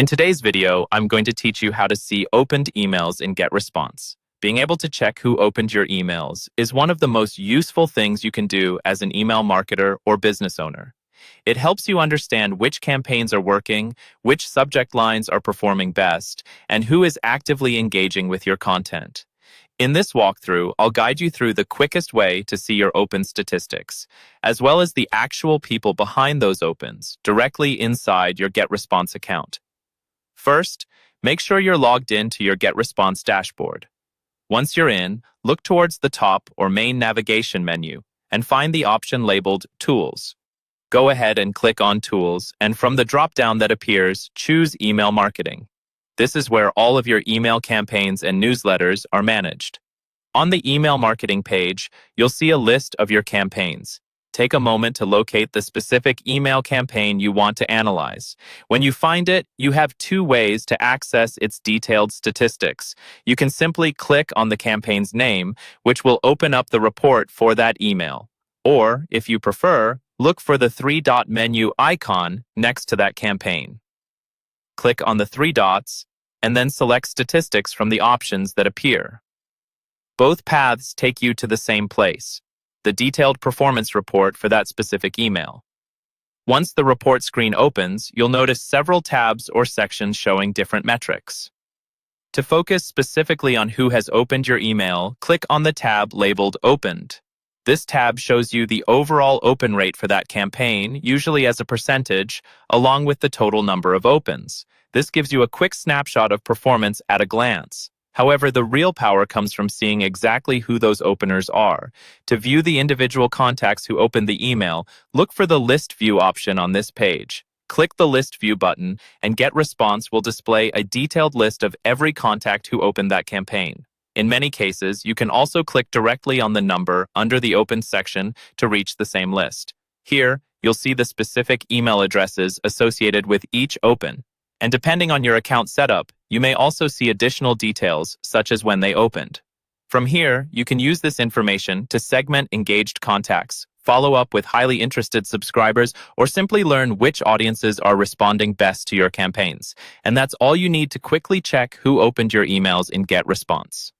In today's video, I'm going to teach you how to see opened emails in Getresponse. Being able to check who opened your emails is one of the most useful things you can do as an email marketer or business owner. It helps you understand which campaigns are working, which subject lines are performing best, and who is actively engaging with your content. In this walkthrough, I'll guide you through the quickest way to see your open statistics, as well as the actual people behind those opens directly inside your Getresponse account. First, make sure you're logged in to your Getresponse dashboard. Once you're in, look towards the top or main navigation menu and find the option labeled Tools. Go ahead and click on Tools, and from the drop-down that appears, choose Email Marketing. This is where all of your email campaigns and newsletters are managed. On the email marketing page, you'll see a list of your campaigns. Take a moment to locate the specific email campaign you want to analyze. When you find it, you have two ways to access its detailed statistics. You can simply click on the campaign's name, which will open up the report for that email. Or, if you prefer, look for the three-dot menu icon next to that campaign. Click on the three dots, and then select Statistics from the options that appear. Both paths take you to the same place, the detailed performance report for that specific email. Once the report screen opens, you'll notice several tabs or sections showing different metrics. To focus specifically on who has opened your email, click on the tab labeled Opened. This tab shows you the overall open rate for that campaign, usually as a percentage, along with the total number of opens. This gives you a quick snapshot of performance at a glance. However, the real power comes from seeing exactly who those openers are. To view the individual contacts who opened the email, look for the List View option on this page. Click the List View button, and Getresponse will display a detailed list of every contact who opened that campaign. In many cases, you can also click directly on the number under the Open section to reach the same list. Here, you'll see the specific email addresses associated with each open. And depending on your account setup, you may also see additional details, such as when they opened. From here, you can use this information to segment engaged contacts, follow up with highly interested subscribers, or simply learn which audiences are responding best to your campaigns. And that's all you need to quickly check who opened your emails in Getresponse.